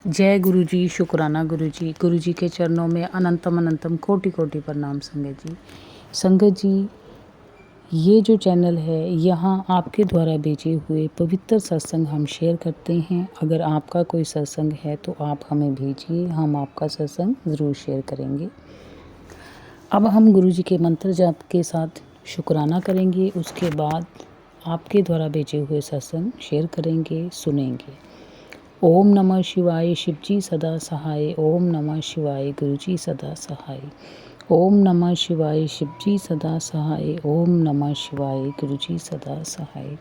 जय गुरु जी, शुक्राना गुरु जी के चरणों में अनंतम अनंतम कोटि कोटि प्रणाम संगत जी। संगत जी, ये जो चैनल है यहाँ आपके द्वारा भेजे हुए पवित्र सत्संग हम शेयर करते हैं। अगर आपका कोई सत्संग है तो आप हमें भेजिए, हम आपका सत्संग ज़रूर शेयर करेंगे। अब हम गुरु जी के मंत्र जाप के साथ शुक्राना करेंगे, उसके बाद आपके द्वारा भेजे हुए सत्संग शेयर करेंगे, सुनेंगे। ओम नमः शिवाय शिवजी सदा सहाय। ओम नमः शिवाय गुरुजी सदा सहाय। ओम नमः शिवाय शिवजी सदा सहाय। ओम नमः शिवाय गुरुजी सदा सहाय।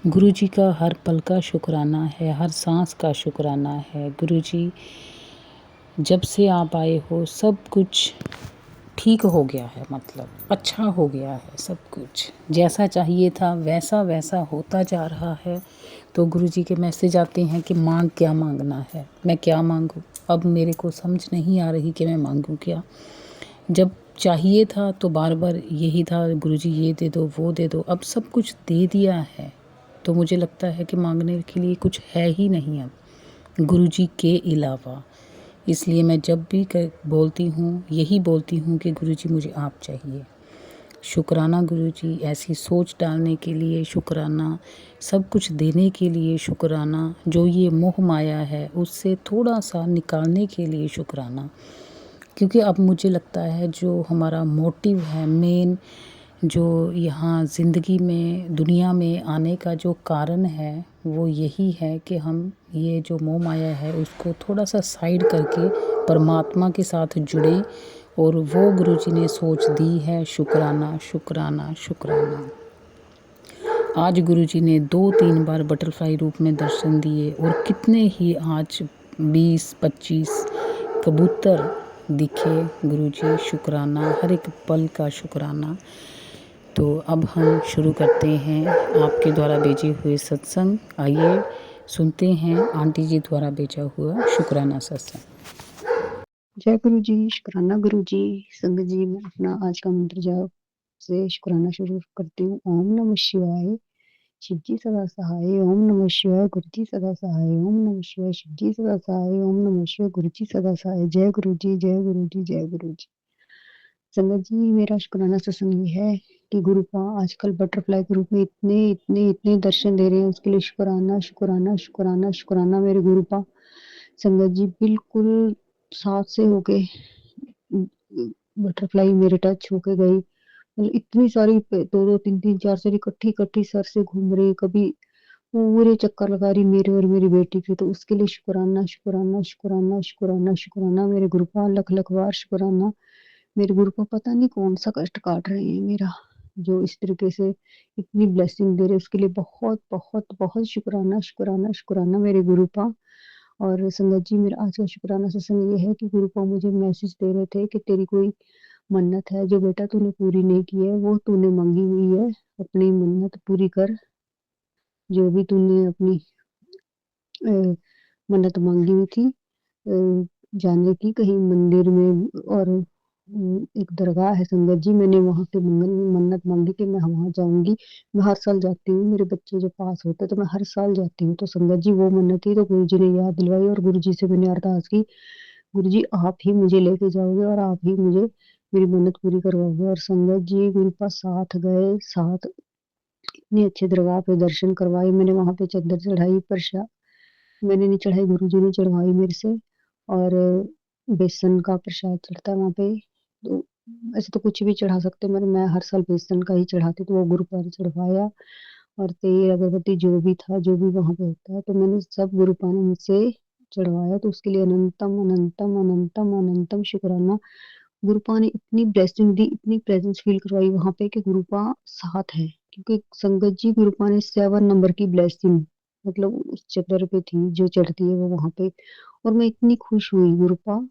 गुरुजी का हर पल का शुक्राना है, हर सांस का शुक्राना है। गुरुजी, जब से आप आए हो सब कुछ ठीक हो गया है, मतलब अच्छा हो गया है। सब कुछ जैसा चाहिए था वैसा वैसा होता जा रहा है। तो गुरुजी के मैसेज आते हैं कि मांग, क्या मांगना है, मैं क्या मांगूं। अब मेरे को समझ नहीं आ रही कि मैं मांगूं क्या। जब चाहिए था तो बार बार यही था, गुरुजी ये दे दो वो दे दो। अब सब कुछ दे दिया है तो मुझे लगता है कि मांगने के लिए कुछ है ही नहीं अब गुरुजी के अलावा। इसलिए मैं जब भी बोलती हूँ यही बोलती हूँ कि गुरुजी मुझे आप चाहिए। शुक्राना गुरुजी, ऐसी सोच डालने के लिए शुक्राना, सब कुछ देने के लिए शुक्राना, जो ये मोह माया है उससे थोड़ा सा निकालने के लिए शुक्राना। क्योंकि अब मुझे लगता है जो हमारा मोटिव है, मेन जो यहाँ ज़िंदगी में दुनिया में आने का जो कारण है वो यही है कि हम ये जो मोह माया है उसको थोड़ा सा साइड करके परमात्मा के साथ जुड़े। और वो गुरुजी ने सोच दी है। शुक्राना शुक्राना शुक्राना। आज गुरुजी ने 2-3 बार बटरफ्लाई रूप में दर्शन दिए और कितने ही आज 20-25 कबूतर दिखे। गुरुजी शुक्राना, हर एक पल का शुक्राना। तो अब हम शुरू करते हैं आपके द्वारा भेजे हुए सत्संग। आइए सुनते हैं आंटी जी द्वारा भेजा हुआ शुक्राना सत्संग। जय गुरु जी, शुक्राना गुरु जी। संगत जी, मैं अपना आज का मंत्र जाप से शुक्राना शुरू करती हूँ। ओम नमः शिवाय शिव जी सदा सहाय। ओम नमः शिवाय गुरु जी सदा सहाय। ओम नमः शिवाय शिव जी सदा सहाय। ओम नमः शिवाय गुरु जी सदा सहाय। जय गुरु जी, जय गुरु जी, जय गुरु जी। संगत जी, मेरा शुक्राना सत्संग ये है कि गुरु का आजकल बटरफ्लाई के रूप में इतने इतने इतने दर्शन दे रहे हैं, उसके लिए शुक्राना शुक्राना शुक्राना शुक्राना मेरे गुरु का। संगत जी, बिल्कुल साथ से होके बटरफ्लाई मेरे टच होके गई। मतलब इतनी सारी 2-2 3-3 4 इकट्ठी इकट्ठी सर से घूम रही, कभी पूरे चक्कर लगा रही मेरे और मेरी बेटी के। तो उसके लिए शुक्राना शुक्राना शुक्राना शुक्राना शुक्राना मेरे गुरु का लख लख बार शुक्राना। मेरे गुरु को पता नहीं कौन सा कष्ट काट रहे हैं मेरा, जो इस तरीके से इतनी ब्लेसिंग दे रहे, उसके लिए बहुत बहुत बहुत शुक्राना शुक्राना शुक्राना मेरे गुरु का। और संगत जी, मेरा आज का शुक्राना सत्संग ये है कि गुरु को मुझे मैसेज दे रहे थे कि तेरी कोई मन्नत है जो बेटा तूने पूरी नहीं की है, वो तूने मांगी हुई है, अपनी मन्नत पूरी कर। जो भी तूने अपनी मन्नत मांगी हुई थी जाने की कहीं मंदिर में, और एक दरगाह है संगत जी, मैंने वहां पे मन्नत मांगी कि मैं वहां जाऊंगी। मैं हर साल जाती हूँ, मेरे बच्चे जो पास होते हैं तो मैं हर साल जाती हूँ। तो संगत जी, वो मन्नत थी तो गुरु जी ने याद दिलवाई और गुरु जी से मैंने अरदास की, गुरु जी आप ही मुझे लेके जाओगे और आप ही मुझे मेरी मन्नत पूरी करवाओगे। और संगत जी, गुरु का साथ गए, साथ इतने अच्छे दरगाह पे दर्शन करवाए मैंने, वहां पे चद्दर चढ़ाई, प्रसाद मैंने नहीं चढ़ाई, गुरु जी ने चढ़वाई मेरे से। और बेसन का प्रसाद चढ़ता है वहाँ पे। तो ऐसे तो कुछ भी चढ़ा सकते हैं, मगर मैं हर साल बेसन का ही चढ़ाती, तो वो गुरु पर चढ़वाया। और तेल अगरबत्ती जो भी था, जो भी वहाँ पे होता है, तो मैंने सब गुरु पा ने मुझसे चढ़वाया। तो उसके लिए अनंतम अनंतम अनंतम अनंतम शुक्राना। गुरुपा ने इतनी ब्लेसिंग दी, इतनी प्रेजेंस फील करवाई वहां पे कि गुरुपा साथ है। क्योंकि संगत जी, गुरुपा ने 7 नंबर की ब्लेसिंग मतलब उस चक्कर पे थी जो चढ़ती है वो वहां पे। और मैं इतनी खुश हुई गुरुपा।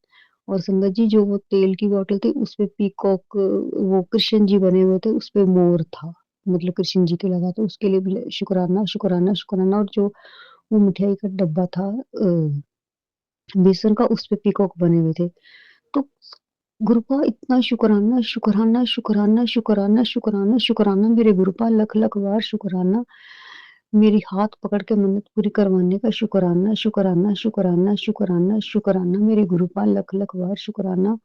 और संगत जी, जो वो तेल की बोतल थी उस पे पीकॉक, वो कृष्ण जी बने हुए थे, उस पे मोर था, मतलब कृष्ण जी के लगा, तो उसके लिए भी शुक्राना शुक्राना शुक्राना। और जो वो मिठाई का डब्बा था बेसन का, उस पे पीकॉक बने हुए थे। तो गुरुपा, इतना शुक्राना शुक्राना शुक्राना शुक्राना शुक्राना शुक्राना मेरे गुरुपा, लख लख बार शुक्राना। मेरी हाथ पकड़ के मन्नत पूरी करवाने का शुक्राना, शुक्राना, शुक्राना, शुक्राना, शुक्राना मेरे गुरुपाल, लख-लख बार शुक्राना।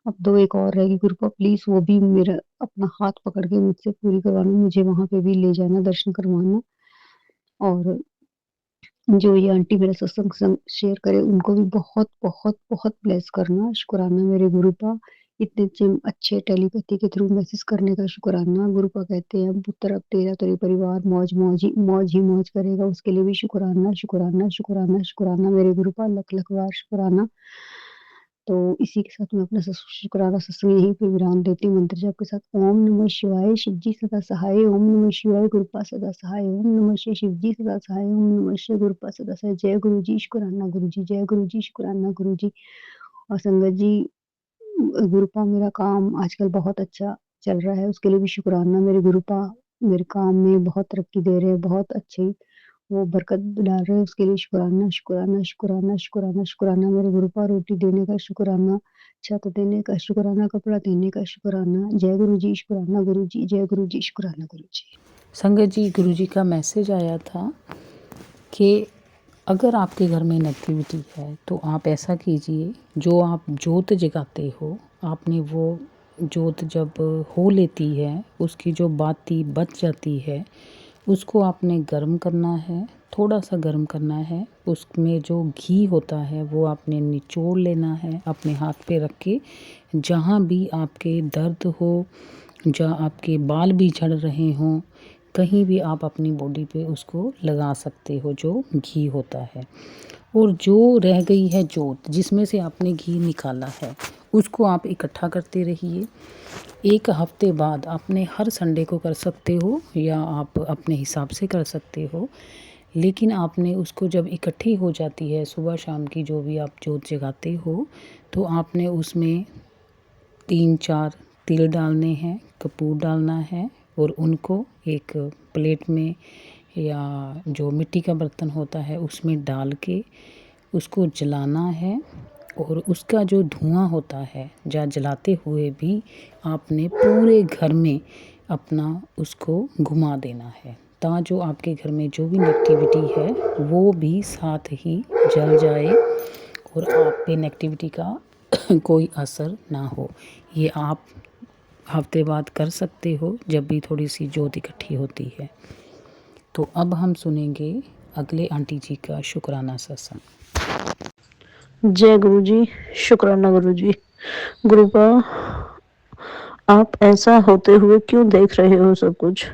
अब 2 एक और रहेगी गुरुपा, प्लीज़ वो भी मेरा अपना हाथ पकड़ के मुझसे पूरी करवाना, मुझे वहाँ पे भी ले जाना, दर्शन करवाना। और जो ये आंटी मेरा सत्संग शेयर करे उनको भी बहुत बहुत बहुत ब्लेस करना, शुक्राना मेरे गुरुपा। इतने अच्छे टेलीपैथी के थ्रू मैसेज करने का शुक्राना। गुरुपा कहते हैं पुत्र अब तेरा तेरे परिवार मौज ही मौज करेगा, उसके लिए भी शुक्राना, शुक्राना, शुक्राना, शुक्राना मेरे गुरुपा, लख लख बार शुक्राना। तो इसी के साथ मैं अपना शुक्राना सत्संग यहीं पे विराम देती हूँ मंत्र जाप के साथ। ओम नमः शिवाय, शिव जी सदा सहाय, ओम नमः शिवाय, गुरुपा सदा सहाय, ओम नमः शिव जी सदा सहाय, ओम नमः शिव गुरुपा सदा सहाय। जय गुरु जी, शुक्राना गुरु जी, जय गुरु जी, शुक्राना गुरु जी। और संगत जी, गुरुपा मेरा काम आजकल बहुत अच्छा चल रहा है, उसके लिए भी शुक्राना मेरे गुरुपा। मेरे काम में बहुत तरक्की दे रहे हैं, बहुत अच्छी वो बरकत डाल रहे हैं, उसके लिए शुक्राना, शुक्राना, शुक्राना, शुक्राना, शुक्राना मेरे गुरुपा। रोटी देने का शुक्राना, छत देने का शुक्राना, कपड़ा देने का शुक्राना। जय गुरु जी, शुक्राना गुरु जी, जय गुरु जी, शुक्राना गुरु जी। संगत जी, गुरु जी का मैसेज आया था कि अगर आपके घर में नेगेटिविटी है तो आप ऐसा कीजिए, जो आप जोत जगाते हो, आपने वो जोत जब हो लेती है, उसकी जो बाती बच जाती है, उसको आपने गर्म करना है, थोड़ा सा गर्म करना है। उसमें जो घी होता है वो आपने निचोड़ लेना है, अपने हाथ पे रख के जहाँ भी आपके दर्द हो, जहाँ आपके बाल भी झड़ रहे हों, कहीं भी आप अपनी बॉडी पे उसको लगा सकते हो, जो घी होता है। और जो रह गई है जोत, जिसमें से आपने घी निकाला है, उसको आप इकट्ठा करते रहिए। 1 हफ्ते बाद आपने हर संडे को कर सकते हो या आप अपने हिसाब से कर सकते हो, लेकिन आपने उसको जब इकट्ठी हो जाती है, सुबह शाम की जो भी आप जोत जगाते हो, तो आपने उसमें 3-4 तिल डालने हैं, कपूर डालना है और उनको एक प्लेट में या जो मिट्टी का बर्तन होता है उसमें डाल के उसको जलाना है। और उसका जो धुआं होता है, जलाते हुए भी आपने पूरे घर में अपना उसको घुमा देना है, ताकि जो आपके घर में जो भी नेगेटिविटी है वो भी साथ ही जल जाए और आप पे नेगेटिविटी का कोई असर ना हो। ये आप हफ्ते बाद कर सकते हो, जब भी थोड़ी सी जोत इकट्ठी होती है। तो अब हम सुनेंगे अगले आंटी जी का शुक्राना सत्संग। जय गुरु जी, शुक्राना गुरु जी। गुरुपा, आप ऐसा होते हुए क्यों देख रहे हो सब कुछ?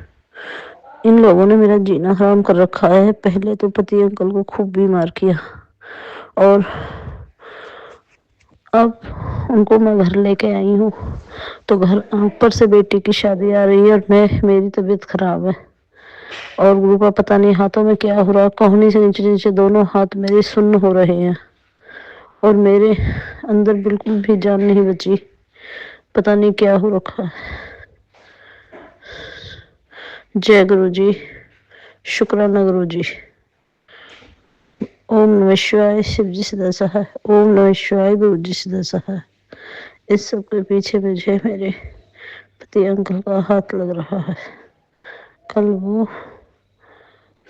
इन लोगों ने मेरा जीना हराम कर रखा है। पहले तो पति अंकल को खूब बीमार किया और अब उनको मैं घर लेके आई हूँ, तो घर ऊपर से बेटी की शादी आ रही है और मेरी तबीयत खराब है। और गुरुपा, पता नहीं हाथों में क्या हो रहा, कोहनी से नीचे नीचे दोनों हाथ मेरे सुन्न हो रहे हैं और मेरे अंदर बिल्कुल भी जान नहीं बची। पता नहीं क्या हो रखा है। जय गुरु जी, शुक्राना गुरु जी। ओम नमः शिवाय, शिव जी सदा सहाय, ओम नमः शिवाय, गुरु जी सदा सहाय। इस सब के पीछे मुझे मेरे पति अंकल का हाथ लग रहा है। कल वो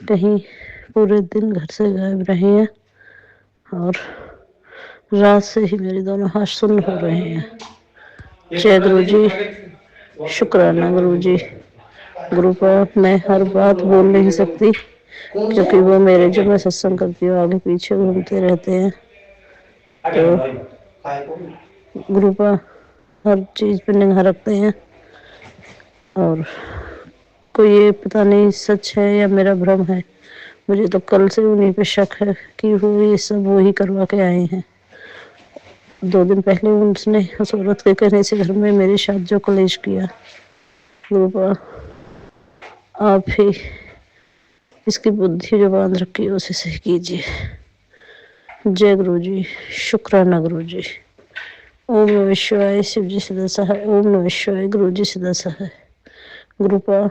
कहीं पूरे दिन घर से गायब रहे हैं और रात से ही मेरे दोनों हाथ सुन्न हो रहे हैं। जय गुरु जी, शुक्राना गुरु जी। गुरु पर मैं हर बात बोल नहीं सकती, क्योंकि वो मेरे जो मैं सत्संग करती हूँ आगे पीछे घूमते रहते हैं। तो गुरु पर हर चीज पे निगाह रखते हैं और कोई ये पता नहीं सच है या मेरा भ्रम है। मुझे तो कल से उन्हीं पे शक है कि वो ये सब वो ही करवा के आए हैं। 2 दिन पहले उसने उस औरत के कहने से घर में मेरे साथ जो कलेश किया, गुरु पर आप ही इसकी बुद्धि जो बांध रखी है उसे सही कीजिए। जय गुरु जी, शुक्राना गुरु जी। ओम नमः शिवाय, शिव जी सदा सहाय, ओम नमः शिवाय, गुरु जी सदा सहाय। गुरु का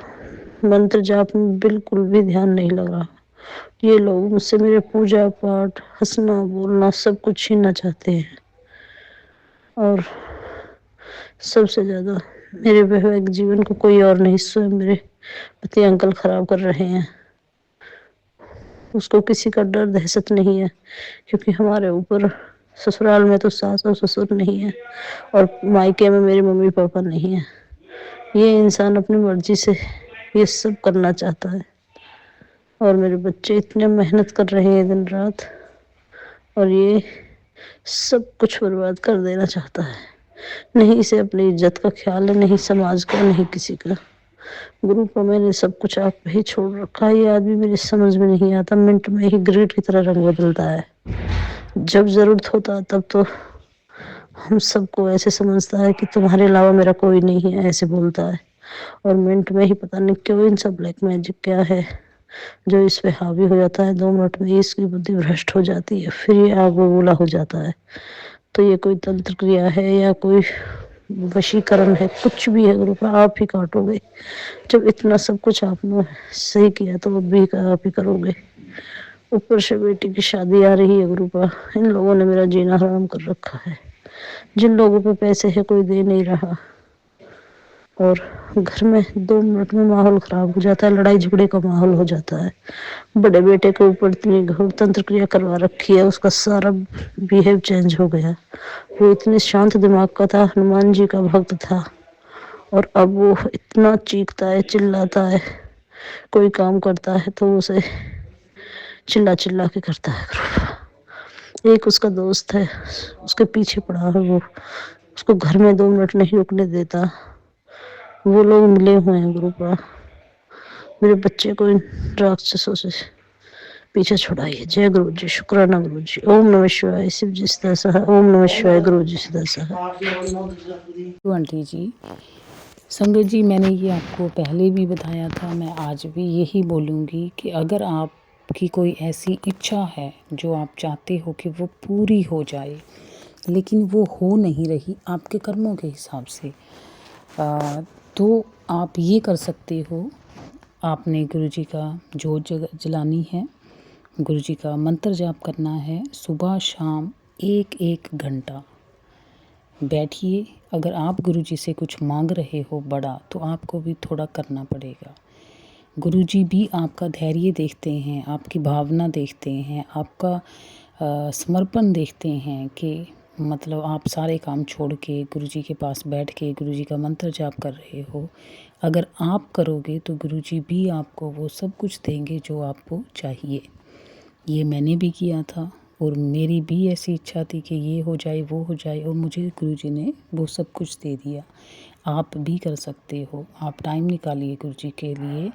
मंत्र जाप में बिल्कुल भी ध्यान नहीं लग रहा। ये लोग मुझसे मेरे पूजा पाठ, हंसना बोलना सब कुछ छीनना चाहते हैं और सबसे ज्यादा मेरे वैवाहिक जीवन को कोई और नहीं, स्वयं मेरे पति अंकल खराब कर रहे हैं। उसको किसी का डर दहशत नहीं है, क्योंकि हमारे ऊपर ससुराल में तो सास और ससुर नहीं है और मायके में मेरे मम्मी पापा नहीं है। ये इंसान अपनी मर्जी से ये सब करना चाहता है और मेरे बच्चे इतने मेहनत कर रहे हैं दिन रात, और ये सब कुछ बर्बाद कर देना चाहता है। नहीं इसे अपनी इज्जत का ख्याल है, नहीं समाज का, नहीं किसी का। गुरु को मैंने सब कुछ आप पे ही छोड़ रखा है। ये आदमी मेरी समझ में नहीं आता, मिनट में ही ग्रेट की तरह रंग बदलता है। जब जरूरत होता है तब तो हम सबको ऐसे समझता है कि तुम्हारे अलावा मेरा कोई नहीं है, ऐसे बोलता है। और मिनट में ही पता नहीं क्यों इन सब ब्लैक मैजिक क्या है जो इस पे हावी हो जाता है। 2 मिनट में इसकी बुद्धि भ्रष्ट हो जाती है, फिर ये आग बबूला हो जाता है। तो ये कोई तंत्र क्रिया है या कोई वशीकरण है, कुछ भी है गुरु का, आप ही काटोगे। जब इतना सब कुछ आपने सही किया तो अब भी आप ही करोगे। ऊपर से बेटी की शादी आ रही है गुरु का, इन लोगों ने मेरा जीना हराम कर रखा है। जिन लोगों पे पैसे है कोई दे नहीं रहा, और घर में 2 मिनट में माहौल खराब हो जाता है, लड़ाई झगड़े का माहौल हो जाता है। बड़े बेटे के ऊपर इतनी घोर तंत्र क्रिया करवा रखी है, उसका सारा बिहेव चेंज हो गया। वो इतने शांत दिमाग का था, हनुमान जी का भक्त था, और अब वो इतना चीखता है, चिल्लाता है। कोई काम करता है तो उसे चिल्ला चिल्ला के करता है। एक उसका दोस्त है, उसके पीछे पड़ा है, वो उसको घर में 2 मिनट नहीं रुकने देता। वो लोग मिले हुए हैं गुरु का। मेरे बच्चे को इन राक्षसों से पीछे छुड़ाइए। जय गुरु जी, शुक्राना गुरु जी। ओम नमः शिवाय। शिव जी सदा सहाय। ओम नमः शिवाय। गुरु जी सदा सहाय। तो आंटी जी, संगत जी, मैंने ये आपको पहले भी बताया था, मैं आज भी यही बोलूँगी कि अगर आपकी कोई ऐसी इच्छा है जो आप चाहते हो कि वो पूरी हो जाए, लेकिन वो हो नहीं रही आपके कर्मों के हिसाब से, तो आप ये कर सकते हो। आपने गुरुजी का जोत जलानी है, गुरुजी का मंत्र जाप करना है सुबह शाम 1-1 घंटा। बैठिए। अगर आप गुरुजी से कुछ मांग रहे हो बड़ा, तो आपको भी थोड़ा करना पड़ेगा। गुरुजी भी आपका धैर्य देखते हैं, आपकी भावना देखते हैं, आपका समर्पण देखते हैं कि मतलब आप सारे काम छोड़ के गुरुजी के पास बैठ के गुरुजी का मंत्र जाप कर रहे हो। अगर आप करोगे तो गुरुजी भी आपको वो सब कुछ देंगे जो आपको चाहिए। ये मैंने भी किया था और मेरी भी ऐसी इच्छा थी कि ये हो जाए, वो हो जाए, और मुझे गुरुजी ने वो सब कुछ दे दिया। आप भी कर सकते हो। आप टाइम निकालिए गुरुजी के लिए,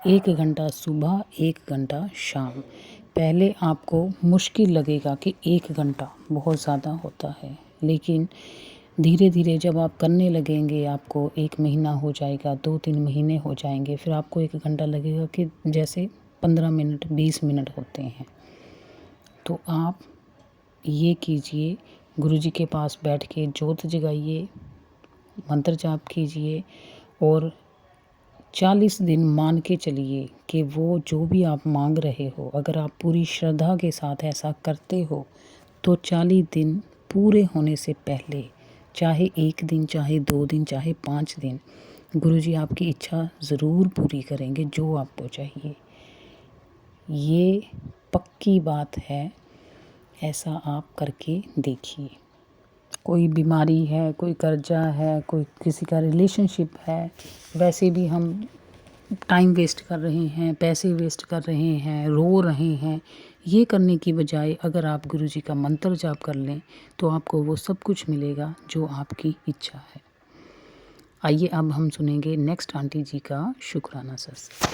1 घंटा सुबह, 1 घंटा शाम। पहले आपको मुश्किल लगेगा कि 1 घंटा बहुत ज़्यादा होता है, लेकिन धीरे धीरे जब आप करने लगेंगे, आपको 1 महीना हो जाएगा, 2-3 महीने हो जाएंगे, फिर आपको 1 घंटा लगेगा कि जैसे 15 मिनट 20 मिनट होते हैं। तो आप ये कीजिए, गुरुजी के पास बैठ के जोत जगाइए, मंत्र जाप कीजिए, और 40 दिन मान के चलिए कि वो जो भी आप मांग रहे हो, अगर आप पूरी श्रद्धा के साथ ऐसा करते हो तो 40 दिन पूरे होने से पहले, चाहे 1 दिन, चाहे 2 दिन, चाहे 5 दिन, गुरुजी आपकी इच्छा ज़रूर पूरी करेंगे जो आपको चाहिए। ये पक्की बात है, ऐसा आप करके देखिए। कोई बीमारी है, कोई कर्जा है, कोई किसी का रिलेशनशिप है, वैसे भी हम टाइम वेस्ट कर रहे हैं, पैसे वेस्ट कर रहे हैं, रो रहे हैं। ये करने की बजाय अगर आप गुरुजी का मंत्र जाप कर लें तो आपको वो सब कुछ मिलेगा जो आपकी इच्छा है। आइए अब हम सुनेंगे नेक्स्ट आंटी जी का शुक्राना सर।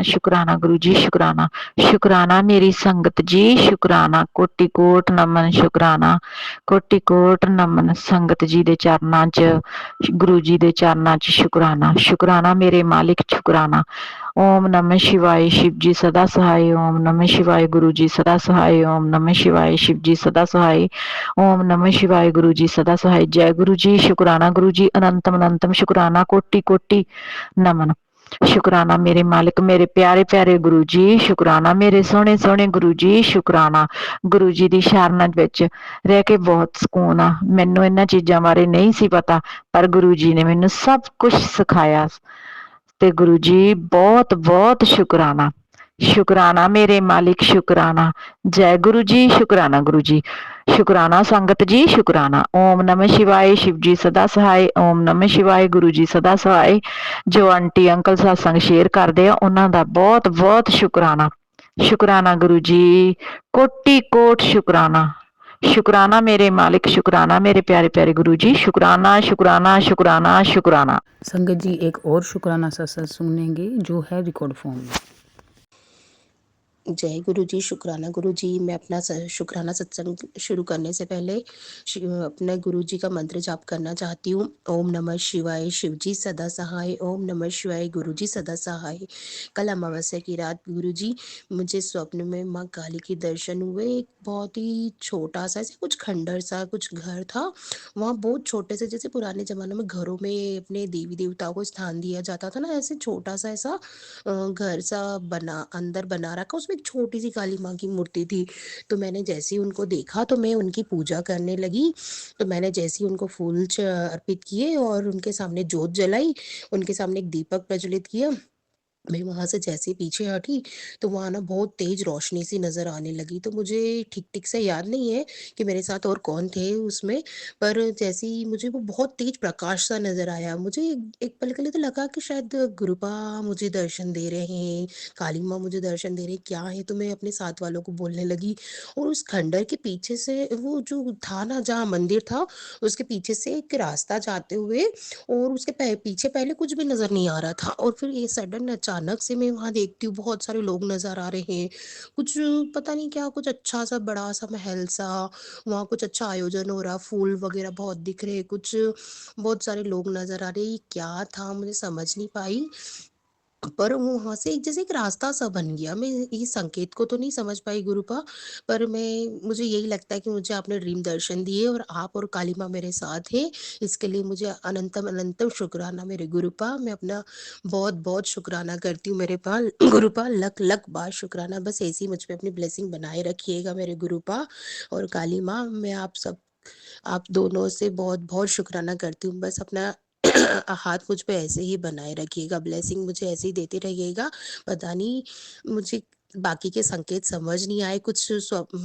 शुक्राना गुरु जी, शुक्राना शुक्राना मेरी संगत जी, शुक्राना कोटि कोट नमन, शुक्राना कोटि कोट नमन संगत जी दे चरनां च, गुरु जी दे चरनां च शुक्राना। शुक्राना मेरे मालिक, शुक्राना। ओम नमः शिवाय। शिव जी सदा सहाय। ओम नमः शिवाय। गुरु जी सदा सहाय। ओम नमः शिवाय। शिव जी सदा सहाय। ओम नमः शिवाय। गुरु जी सदा सहाय। जय गुरु जी, शुक्राना गुरु जी, अनंतम अनंतम शुक्राना, कोटि कोटि नमन। शुक्राना मेरे मालिक, मेरे प्यारे प्यारे गुरु जी, शुक्राना मेरे सोहने सोहने गुरु जी, शुक्राना। गुरु जी दी शरण विच रह के बहुत सुकून आ। मैनू इन्हां चीजां बारे नहीं सी पता, पर गुरु जी ने मैनू सब कुछ सिखाया, ते गुरु जी बहुत बहुत शुक्राना। शुक्राना मेरे मालिक शुक्राना। जय गुरु जी, शुक्राना गुरु जी, शुक्राना संगत जी, शुक्राना। ओम नमः शिवाय, शिव जी सदा सहाय। ओम नमः शिवाय, गुरु जी सदा सहाय। जो आंटी अंकल सत्संग शेयर करते ਆ ਉਹਨਾਂ ਦਾ ਬਹੁਤ ਬਹੁਤ शुक्राना। शुक्राना गुरु जी, कोटि कोट शुक्राना। शुक्राना मेरे मालिक शुक्राना, मेरे प्यारे प्यारे गुरु जी शुक्राना शुक्राना शुक्राना शुक्राना। संगत जी एक और शुक्राना सत्संग सुनेंगे जो है रिकॉर्ड फॉर्म में। जय गुरु जी, शुक्राना गुरु जी। मैं अपना शुक्राना सत्संग शुरू करने से पहले अपने गुरु जी का मंत्र जाप करना चाहती हूँ। ओम नमः शिवाय, शिव जी सदा सहाय। ओम नमः शिवाय, गुरु जी सदा सहाय। कल अमावस्या की रात गुरु जी मुझे स्वप्न में माँ काली के दर्शन हुए। एक बहुत ही छोटा सा ऐसे कुछ खंडर सा कुछ घर था, वहाँ बहुत छोटे से, जैसे पुराने ज़माने में घरों में अपने देवी देवताओं को स्थान दिया जाता था ना, ऐसे छोटा सा ऐसा घर सा बना, अंदर बना रखा, उसमें एक छोटी सी काली माँ की मूर्ति थी। तो मैंने जैसे ही उनको देखा तो मैं उनकी पूजा करने लगी। तो मैंने जैसे ही उनको फूल अर्पित किए और उनके सामने जोत जलाई, उनके सामने एक दीपक प्रज्वलित किया। मैं वहाँ से जैसे ही पीछे हटी तो वहाँ ना बहुत तेज रोशनी सी नज़र आने लगी। तो मुझे ठीक ठीक से याद नहीं है कि मेरे साथ और कौन थे उसमें, पर जैसे ही मुझे वो बहुत तेज प्रकाश सा नज़र आया, मुझे एक पल के लिए तो लगा कि शायद गुरुपा मुझे दर्शन दे रहे हैं, काली माँ मुझे दर्शन दे रही हैं, क्या है। तो मैं अपने साथ वालों को बोलने लगी और उस खंडर के पीछे से वो जो था ना, जहाँ मंदिर था, उसके पीछे से एक रास्ता जाते हुए और उसके पीछे पहले कुछ भी नज़र नहीं आ रहा था, और फिर ये सडन अचानक से मैं वहाँ देखती हूँ बहुत सारे लोग नज़र आ रहे हैं। कुछ पता नहीं क्या, कुछ अच्छा सा बड़ा सा महल सा, वहाँ कुछ अच्छा आयोजन हो रहा, फूल वगैरह बहुत दिख रहे, कुछ बहुत सारे लोग नज़र आ रहे। ये क्या था मुझे समझ नहीं पाई, पर वो वहाँ से एक जैसे एक रास्ता सा बन गया। मैं ये संकेत को तो नहीं समझ पाई गुरुपा, पर मुझे यही लगता है कि मुझे आपने ड्रीम दर्शन दिए और आप और काली माँ मेरे साथ हैं। इसके लिए मुझे अनंतम अनंतम शुक्राना मेरे गुरुपा। मैं अपना बहुत बहुत शुक्राना करती हूँ मेरे पा गुरुपा, लख लख बार शुक्राना। बस ऐसी मुझ पे अपनी ब्लेसिंग बनाए रखिएगा मेरे गुरुपा। और काली माँ, मैं आप दोनों से बहुत बहुत शुक्राना करती हूँ। बस अपना हाथ मुझ पे ऐसे ही बनाए रखिएगा, ब्लेसिंग मुझे ऐसे ही देते रहिएगा। पता नहीं मुझे बाकी के संकेत समझ नहीं आए, कुछ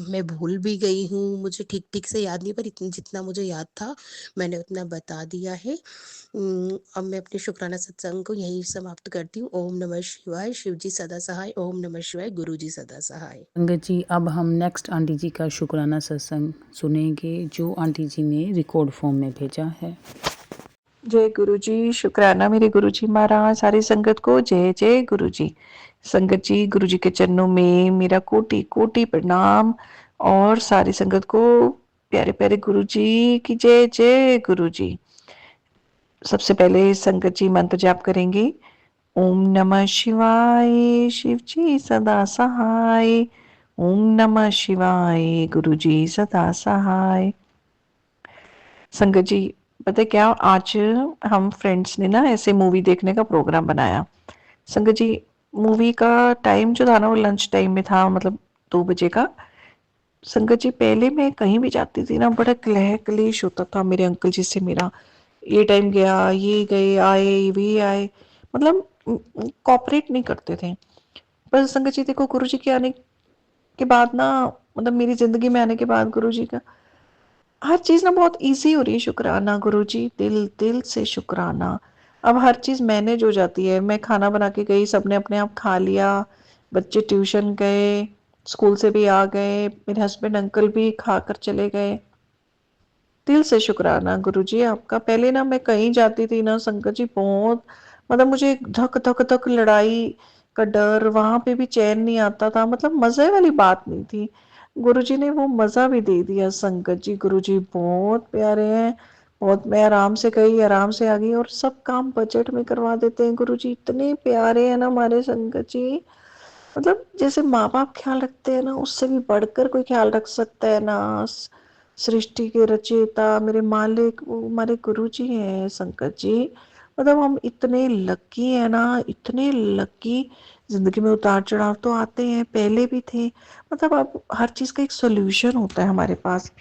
मैं भूल भी गई हूँ, मुझे ठीक ठीक से याद नहीं, पर इतनी जितना मुझे याद था मैंने उतना बता दिया है। अब मैं अपने शुक्राना सत्संग को यहीं समाप्त करती हूँ। ओम नमः शिवाय, शिव जी सदा सहाय। ओम नमः शिवाय, गुरु जी सदा सहाय। संगत जी अब हम नेक्स्ट आंटी जी का शुक्राना सत्संग सुनेंगे जो आंटी जी ने रिकॉर्ड फॉर्म में भेजा है। जय गुरु जी, शुक्राना मेरे गुरु जी महाराज। सारी संगत को जय जय गुरु जी। संगत जी, गुरु जी के चरणों में मेरा कोटि कोटि प्रणाम, और सारी संगत को प्यारे प्यारे गुरु जी की जय जय गुरु जी। सबसे पहले संगत जी मंत्र जाप करेंगे। ओम नमः शिवाय, शिव जी सदा सहाय। ओम नमः शिवाय, गुरु जी सदा सहाय। संगत जी, पता है क्या, आज हम फ्रेंड्स ने ना ऐसे मूवी देखने का प्रोग्राम बनाया। संगत जी, मूवी का टाइम जो था ना वो लंच टाइम में था, मतलब 2 बजे का। संगत जी, पहले मैं कहीं भी जाती थी ना बड़ा कलह कलेश होता था मेरे अंकल जी से मेरा। ये टाइम गया, ये गए, आए, वे आए, मतलब कॉपरेट नहीं करते थे। पर संगत जी देखो, गुरु जी के आने के बाद ना, मतलब मेरी जिंदगी में आने के बाद गुरु जी का हर चीज ना बहुत इजी हो रही है। शुक्राना गुरु जी, दिल दिल से शुक्राना। अब हर चीज मैनेज हो जाती है। मैं खाना बना के गई, सबने अपने आप खा लिया, बच्चे ट्यूशन गए, स्कूल से भी आ गए, मेरे हस्बैंड अंकल भी खाकर चले गए। दिल से शुक्राना गुरु जी आपका। पहले ना मैं कहीं जाती थी ना संकट जी, बहुत मतलब मुझे धक धक धक लड़ाई का डर, वहां पे भी चैन नहीं आता था, मतलब मजे वाली बात नहीं थी। गुरुजी ने वो मजा भी दे दिया संगत जी। गुरुजी बहुत प्यारे हैं, बहुत। मैं आराम से गई, आराम से आ गई, और सब काम बजट में करवा देते हैं गुरुजी। इतने प्यारे हैं ना हमारे संगत जी, मतलब जैसे माँ बाप ख्याल रखते हैं ना, उससे भी बढ़कर कोई ख्याल रख सकता है ना। सृष्टि के रचयिता मेरे मालिक वो हमारे गुरु जी हैं संकट जी। मतलब हम इतने लकी हैं ना, इतने लकी। जिंदगी में उतार चढ़ाव तो आते हैं, पहले भी थे, मतलब अब हर चीज का एक सोल्यूशन होता है हमारे पास।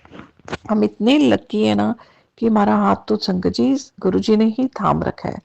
हम इतने लकी है ना कि हमारा हाथ तो संकट जी गुरु जी ने ही थाम रखा है।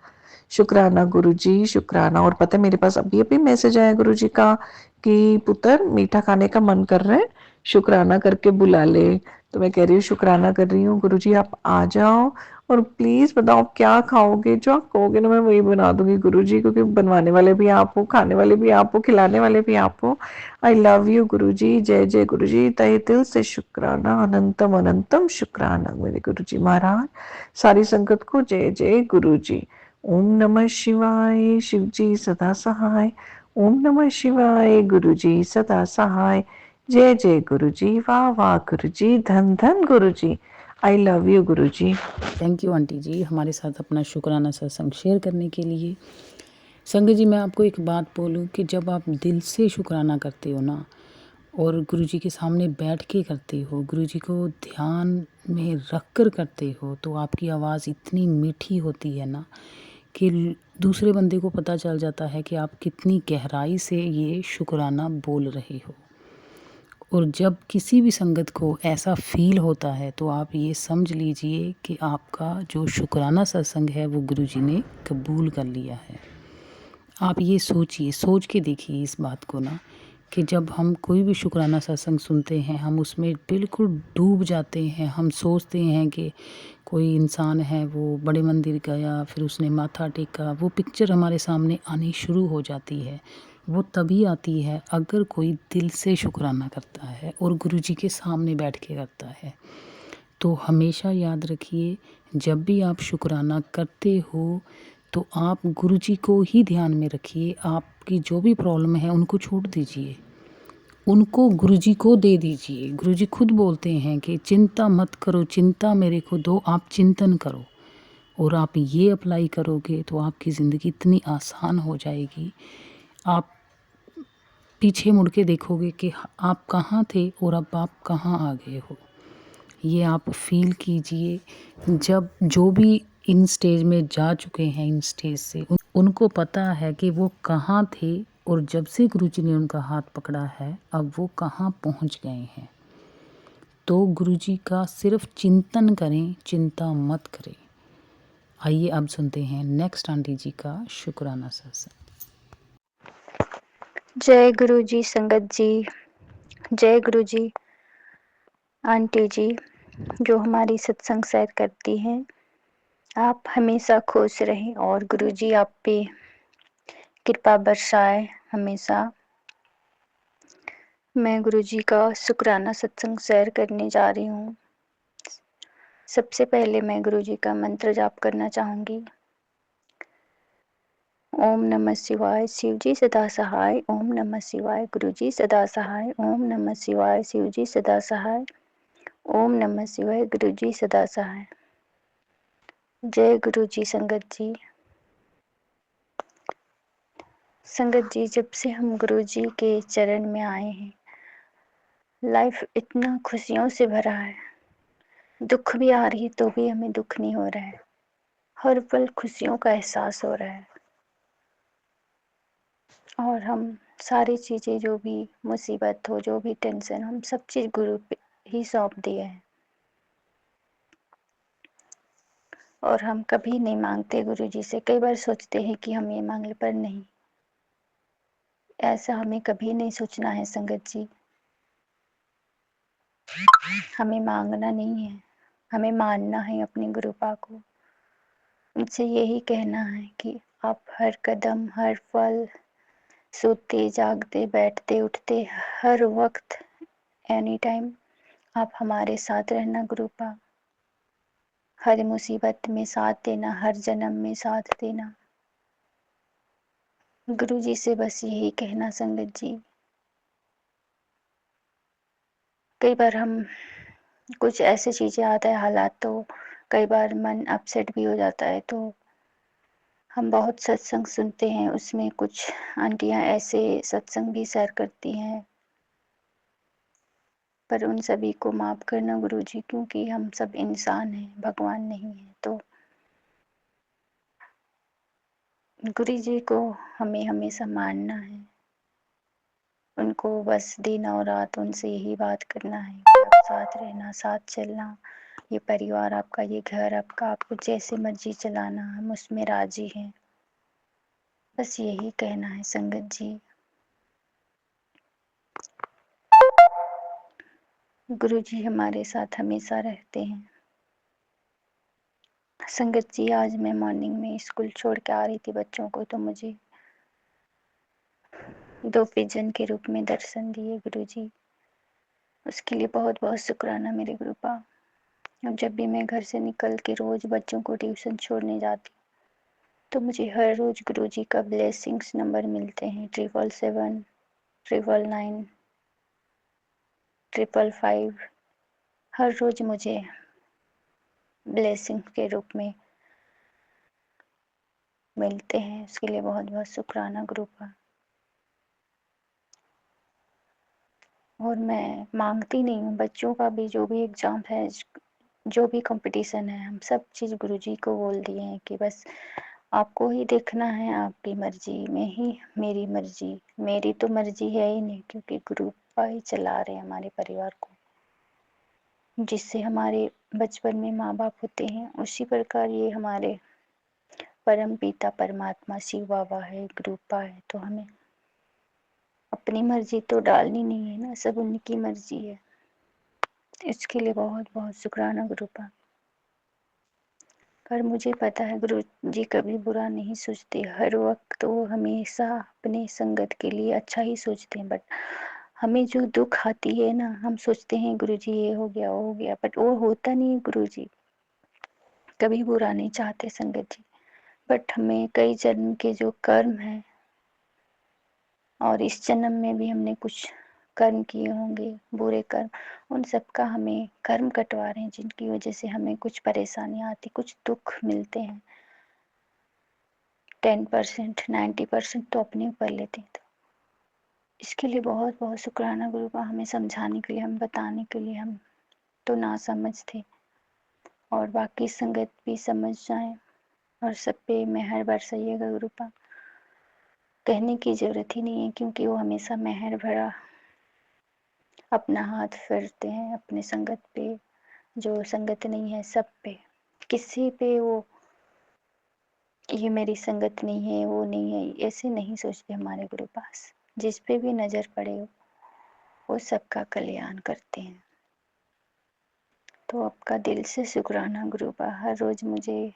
शुक्राना गुरु जी, शुक्राना। और पता है मेरे पास अभी अभी मैसेज आया गुरु जी का कि पुत्र मीठा खाने का मन कर रहा है, शुक्राना करके बुला ले। तो मैं कह रही हूँ शुक्राना कर रही हूँ, गुरुजी आप आ जाओ और प्लीज बताओ आप क्या खाओगे, जो आप कहोगे ना मैं वही बना दूंगी गुरुजी, क्योंकि बनवाने वाले भी आप हो, खाने वाले भी आप हो, खिलाने वाले भी आप हो। आई लव यू गुरुजी, जय जय गुरुजी, तहे दिल से शुक्राना, अनंतम अनंतम शुक्राना मेरे गुरुजी महाराज। सारी संगत को जय जय गुरुजी। ओम नमः शिवाय, शिवजी सदा सहाय। ओम नमः शिवाय, गुरुजी सदा सहाय। जय जय गुरुजी, वाह वाह गुरुजी, धन धन Guruji. I love you Guruji. Thank you aunty ji हमारे साथ अपना शुक्राना सत्संग शेयर करने के लिए। संगत जी मैं आपको एक बात बोलूं कि जब आप दिल से शुक्राना करते हो ना और गुरुजी के सामने बैठ के करते हो, गुरुजी को ध्यान में रख कर करते हो, तो आपकी आवाज़ इतनी मीठी होती है ना कि दूसरे बंदे को पता चल जाता है कि आप कितनी गहराई से ये शुक्राना बोल रहे हो। और जब किसी भी संगत को ऐसा फील होता है तो आप ये समझ लीजिए कि आपका जो शुक्राना सत्संग है वो गुरुजी ने कबूल कर लिया है। आप ये सोचिए, सोच के देखिए इस बात को ना कि जब हम कोई भी शुक्राना सत्संग सुनते हैं हम उसमें बिल्कुल डूब जाते हैं। हम सोचते हैं कि कोई इंसान है वो बड़े मंदिर गया, फिर उसने माथा टेका, वो पिक्चर हमारे सामने आनी शुरू हो जाती है। वो तभी आती है अगर कोई दिल से शुक्राना करता है और गुरुजी के सामने बैठ के करता है। तो हमेशा याद रखिए जब भी आप शुक्राना करते हो तो आप गुरुजी को ही ध्यान में रखिए। आपकी जो भी प्रॉब्लम है उनको छोड़ दीजिए, उनको गुरुजी को दे दीजिए। गुरुजी खुद बोलते हैं कि चिंता मत करो, चिंता मेरे को दो, आप चिंतन करो। और आप ये अप्लाई करोगे तो आपकी ज़िंदगी इतनी आसान हो जाएगी। आप पीछे मुड़ के देखोगे कि आप कहाँ थे और अब आप कहाँ आ गए हो। ये आप फील कीजिए। जब जो भी इन स्टेज में जा चुके हैं, इन स्टेज से उनको पता है कि वो कहाँ थे और जब से गुरुजी ने उनका हाथ पकड़ा है अब वो कहाँ पहुँच गए हैं। तो गुरुजी का सिर्फ चिंतन करें, चिंता मत करें। आइए अब सुनते हैं नेक्स्ट आंटी जी का शुक्राना सत्संग। जय गुरु जी संगत जी, जय गुरु जी आंटी जी जो हमारी सत्संग शेयर करती हैं। आप हमेशा खुश रहें और गुरु जी आप पे कृपा बरसाए हमेशा। मैं गुरु जी का शुक्राना सत्संग शेयर करने जा रही हूँ। सबसे पहले मैं गुरु जी का मंत्र जाप करना चाहूँगी। ओम नमः शिवाय, शिवजी सदा सहाय। ओम नमः शिवाय, गुरुजी सदा सहाय। ओम नमः शिवाय, शिवजी सदा सहाय। ओम नमः शिवाय, गुरुजी सदा सहाय। जय गुरुजी संगत जी। संगत जी जब से हम गुरुजी के चरण में आए हैं लाइफ इतना खुशियों से भरा है। दुख भी आ रही तो भी हमें दुख नहीं हो रहा है, हर पल खुशियों का एहसास हो रहा है। और हम सारी चीज़ें जो भी मुसीबत हो, जो भी टेंशन, हम सब चीज़ गुरु पे ही सौंप दिए हैं। और हम कभी नहीं मांगते गुरु जी से। कई बार सोचते हैं कि हम ये मांग ले, पर नहीं, ऐसा हमें कभी नहीं सोचना है संगत जी। हमें मांगना नहीं है, हमें मानना है अपने गुरुपा को। उनसे यही कहना है कि आप हर कदम, हर पल, सोते जागते बैठते उठते, हर वक्त, एनी टाइम आप हमारे साथ रहना गुरुपा। हर मुसीबत में साथ देना, हर जन्म में साथ देना। गुरु जी से बस यही कहना संगत जी। कई बार हम कुछ ऐसी चीज़ें आता है हालात, तो कई बार मन अपसेट भी हो जाता है। तो हम बहुत सत्संग सुनते हैं, उसमें कुछ आंटियां ऐसे सत्संग भी शेयर करती हैं, पर उन सभी को माफ़ करना गुरुजी, क्योंकि हम सब इंसान हैं, भगवान नहीं है। तो गुरु जी को हमें हमेशा मानना है, उनको बस दिन और रात उनसे यही बात करना है कि आप साथ रहना, साथ चलना। ये परिवार आपका, ये घर आपका, आपको जैसे मर्जी चलाना, हम उसमें राजी हैं। बस यही कहना है संगत जी। गुरुजी हमारे साथ हमेशा रहते हैं। संगत जी, आज मैं मॉर्निंग में स्कूल छोड़ के आ रही थी बच्चों को, तो मुझे 2 विजन के रूप में दर्शन दिए गुरुजी। उसके लिए बहुत बहुत शुक्राना मेरे गुरुपा। अब जब भी मैं घर से निकल के रोज बच्चों को ट्यूशन छोड़ने जाती हूँ, तो मुझे हर रोज गुरुजी का ब्लेसिंग्स नंबर मिलते हैं, 777, 999, 555। हर रोज मुझे ब्लेसिंग के रूप में मिलते हैं। उसके लिए बहुत बहुत शुक्राना गुरुपा। और मैं मांगती नहीं हूँ, बच्चों का भी जो भी एग्जाम है, जो भी कंपटीशन है, हम सब चीज़ गुरुजी को बोल दिए हैं कि बस आपको ही देखना है, आपकी मर्जी में ही मेरी मर्जी, मेरी तो मर्जी है ही नहीं, क्योंकि गुरुपा ही चला रहे हैं हमारे परिवार को। जिससे हमारे बचपन में माँ बाप होते हैं, उसी प्रकार ये हमारे परम पिता परमात्मा शिव बाबा है, गुरुपा है, तो हमें अपनी मर्जी तो डालनी नहीं है ना, सब उनकी मर्जी है। इसके लिए बहुत बहुत शुक्राना गुरुपा। पर मुझे पता है गुरु जी कभी बुरा नहीं सोचते, हर वक्त वो हमेशा अपने संगत के लिए अच्छा ही सोचते हैं। बट हमें जो दुख आती है ना, हम सोचते हैं गुरु जी ये हो गया वो हो गया, बट वो होता नहीं है। गुरु जी कभी बुरा नहीं चाहते संगत जी, बट हमें कई जन्म के जो कर्म है, और इस जन्म में भी हमने कुछ कर्म किए होंगे, बुरे कर्म, उन सबका हमें कर्म कटवा रहे हैं, जिनकी वजह से हमें कुछ परेशानियां आती, कुछ दुख मिलते हैं। 10%, 90% तो अपने ऊपर लेते हैं। तो इसके लिए बहुत बहुत शुक्राना गुरु का, हमें समझाने के लिए, हम बताने के लिए। हम तो ना समझ थे, और बाकी संगत भी समझ जाए और सब पे मेहर बरसाइएगा गुरु का। कहने की जरूरत ही नहीं है, क्योंकि वो हमेशा मेहर भरा अपना हाथ फेरते हैं अपने संगत पे, जो संगत नहीं है सब पे। किसी पे वो ये मेरी संगत नहीं है, वो नहीं है, ऐसे नहीं सोचते हमारे गुरु पास। जिस पे भी नजर पड़े वो सबका कल्याण करते हैं। तो आपका दिल से शुक्राना गुरुपा। हर रोज मुझे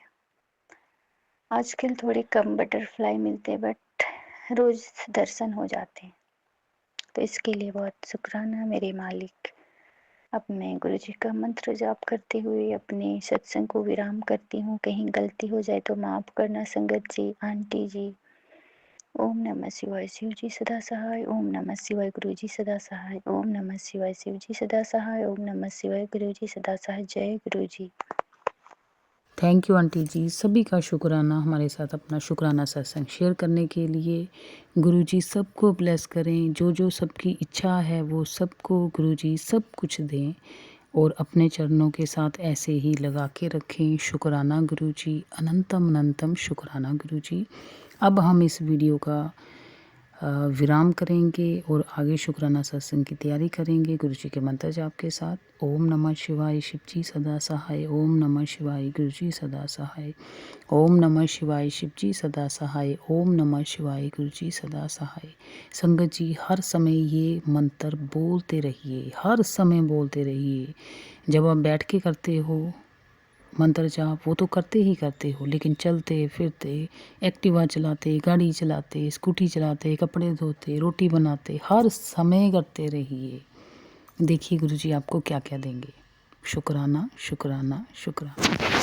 आजकल थोड़े कम बटरफ्लाई मिलते, बट रोज दर्शन हो जाते हैं, तो इसके लिए बहुत शुक्राना मेरे मालिक। अब मैं गुरु जी का मंत्र जाप करते हुए अपने सत्संग को विराम करती हूँ। कहीं गलती हो जाए तो माफ करना संगत जी, आंटी जी। ओम नमः शिवाय, शिव जी सदा सहाय। ओम नमः शिवाय, गुरु जी सदा सहाय। ओम नमः शिवाय, शिव जी सदा सहाय। ओम नमः शिवाय, गुरु जी सदा सहाय। जय गुरु जी। थैंक यू आंटी जी, सभी का शुक्राना हमारे साथ अपना शुक्राना सत्संग शेयर करने के लिए। गुरुजी सबको ब्लेस करें, जो जो सबकी इच्छा है वो सबको गुरुजी सब कुछ दें, और अपने चरणों के साथ ऐसे ही लगा के रखें। शुक्राना गुरुजी, अनंतम अनंतम शुक्राना गुरुजी। अब हम इस वीडियो का विराम करेंगे और आगे शुक्राना सत्संग की तैयारी करेंगे गुरु जी के मंत्र जाप के साथ। ओम नमः शिवाय, शिव जी सदा सहाय। ओम नमः शिवाय, गुरु जी सदा सहाय। ओम नमः शिवाय, शिव जी सदा सहाय। ओम नमः शिवाय, गुरु जी सदा सहाय। संगत जी हर समय ये मंत्र बोलते रहिए, हर समय बोलते रहिए। जब आप बैठ के करते हो मंत्र जाप, वो तो करते ही करते हो, लेकिन चलते फिरते, एक्टिवा चलाते, गाड़ी चलाते, स्कूटी चलाते, कपड़े धोते, रोटी बनाते, हर समय करते रहिए। देखिए गुरुजी आपको क्या क्या देंगे। शुक्राना शुक्राना शुक्राना।